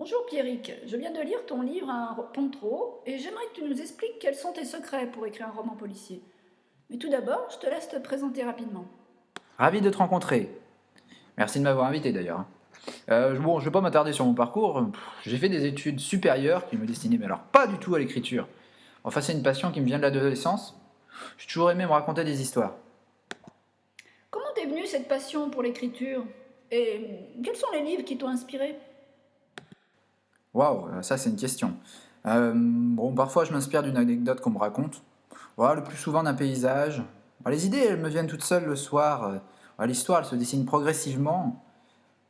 Bonjour Pierrick, je viens de lire ton livre Un pont de trop et j'aimerais que tu nous expliques quels sont tes secrets pour écrire un roman policier. Mais tout d'abord, je te laisse te présenter rapidement. Ravi de te rencontrer. Merci de m'avoir invité d'ailleurs. Bon, je ne vais pas m'attarder sur mon parcours. J'ai fait des études supérieures qui me destinaient, mais alors pas du tout à l'écriture. Enfin, c'est une passion qui me vient de l'adolescence. J'ai toujours aimé me raconter des histoires. Comment t'es venue cette passion pour l'écriture? Et quels sont les livres qui t'ont inspiré? Waouh, ça c'est une question. Bon, parfois je m'inspire d'une anecdote qu'on me raconte. Voilà, le plus souvent d'un paysage. Les idées, elles me viennent toutes seules le soir. L'histoire, elle se dessine progressivement.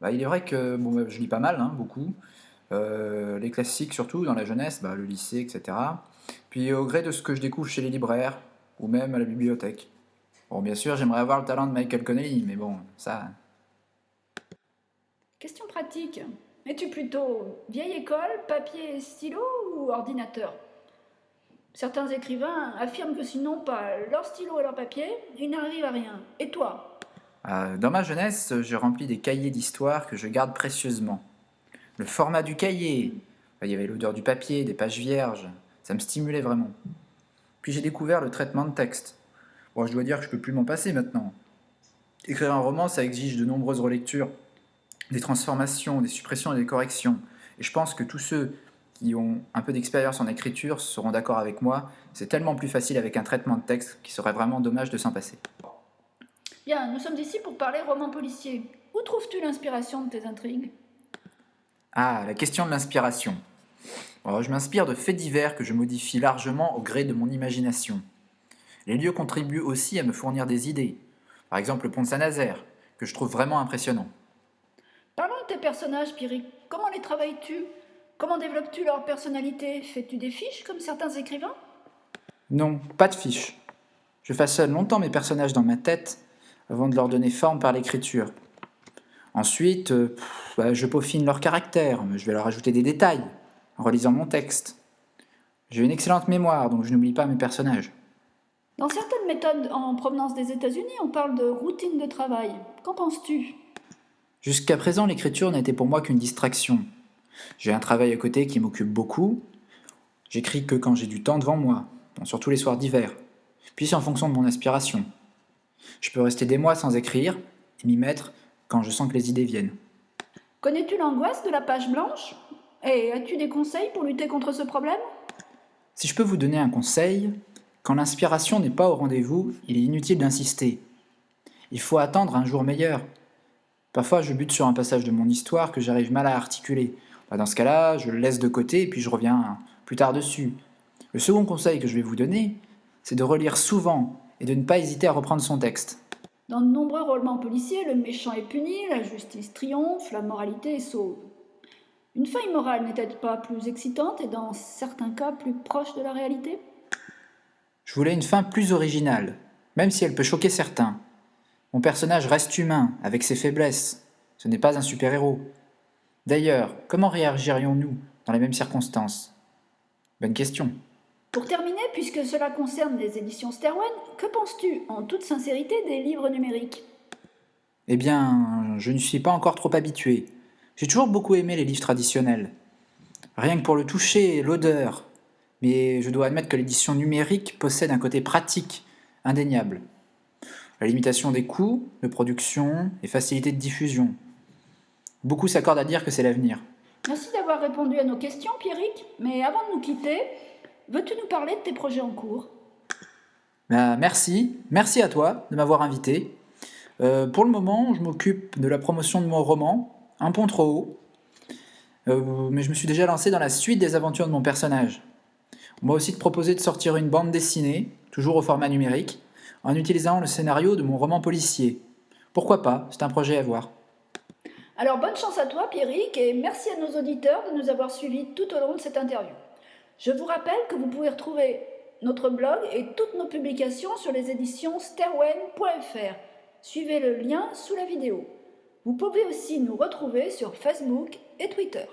Il est vrai que bon, je lis pas mal, hein, beaucoup. Les classiques surtout, dans la jeunesse, le lycée, etc. Puis au gré de ce que je découvre chez les libraires, ou même à la bibliothèque. Bon, bien sûr, j'aimerais avoir le talent de Michael Connelly, mais bon, ça... Question pratique. Es-tu plutôt vieille école, papier et stylo ou ordinateur? Certains écrivains affirment que s'ils n'ont pas leur stylo et leur papier, ils n'arrivent à rien. Et toi? Dans ma jeunesse, j'ai rempli des cahiers d'histoire que je garde précieusement. Le format du cahier, il y avait l'odeur du papier, des pages vierges, ça me stimulait vraiment. Puis j'ai découvert le traitement de texte. Bon, je dois dire que je peux plus m'en passer maintenant. Écrire un roman, ça exige de nombreuses relectures, des transformations, des suppressions et des corrections. Et je pense que tous ceux qui ont un peu d'expérience en écriture seront d'accord avec moi, c'est tellement plus facile avec un traitement de texte qu'il serait vraiment dommage de s'en passer. Bien, nous sommes ici pour parler roman policier. Où trouves-tu l'inspiration de tes intrigues? Ah, la question de l'inspiration. Je m'inspire de faits divers que je modifie largement au gré de mon imagination. Les lieux contribuent aussi à me fournir des idées. Par exemple le pont de Saint-Nazaire, que je trouve vraiment impressionnant. Parlons de tes personnages, Pierrick. Comment les travailles-tu? Comment développes-tu leur personnalité? Fais-tu des fiches comme certains écrivains? Non, pas de fiches. Je façonne longtemps mes personnages dans ma tête avant de leur donner forme par l'écriture. Ensuite, je peaufine leur caractère, je vais leur ajouter des détails en relisant mon texte. J'ai une excellente mémoire, donc je n'oublie pas mes personnages. Dans certaines méthodes en provenance des États-Unis, on parle de routine de travail. Qu'en penses-tu? Jusqu'à présent, l'écriture n'était pour moi qu'une distraction. J'ai un travail à côté qui m'occupe beaucoup. J'écris que quand j'ai du temps devant moi, surtout les soirs d'hiver. Puis c'est en fonction de mon inspiration. Je peux rester des mois sans écrire et m'y mettre quand je sens que les idées viennent. Connais-tu l'angoisse de la page blanche? Et as-tu des conseils pour lutter contre ce problème? Si je peux vous donner un conseil, quand l'inspiration n'est pas au rendez-vous, il est inutile d'insister. Il faut attendre un jour meilleur. Parfois, je bute sur un passage de mon histoire que j'arrive mal à articuler. Dans ce cas-là, je le laisse de côté et puis je reviens plus tard dessus. Le second conseil que je vais vous donner, c'est de relire souvent et de ne pas hésiter à reprendre son texte. Dans de nombreux romans policiers, le méchant est puni, la justice triomphe, la moralité est sauve. Une fin immorale n'est-elle pas plus excitante et dans certains cas plus proche de la réalité? Je voulais une fin plus originale, même si elle peut choquer certains. Mon personnage reste humain, avec ses faiblesses. Ce n'est pas un super-héros. D'ailleurs, comment réagirions-nous dans les mêmes circonstances? Bonne question. Pour terminer, puisque cela concerne les éditions Sterwen, que penses-tu, en toute sincérité, des livres numériques? Eh bien, je n'y suis pas encore trop habitué. J'ai toujours beaucoup aimé les livres traditionnels. Rien que pour le toucher et l'odeur. Mais je dois admettre que l'édition numérique possède un côté pratique, indéniable. La limitation des coûts, de production et facilité de diffusion. Beaucoup s'accordent à dire que c'est l'avenir. Merci d'avoir répondu à nos questions, Pierrick, mais avant de nous quitter, veux-tu nous parler de tes projets en cours? Merci à toi de m'avoir invité. Pour le moment, je m'occupe de la promotion de mon roman, Un pont trop haut, mais je me suis déjà lancé dans la suite des aventures de mon personnage. On m'a aussi proposé de sortir une bande dessinée, toujours au format numérique, en utilisant le scénario de mon roman policier. Pourquoi pas, c'est un projet à voir. Alors bonne chance à toi, Pierrick, et merci à nos auditeurs de nous avoir suivis tout au long de cette interview. Je vous rappelle que vous pouvez retrouver notre blog et toutes nos publications sur les éditions sterwen.fr. Suivez le lien sous la vidéo. Vous pouvez aussi nous retrouver sur Facebook et Twitter.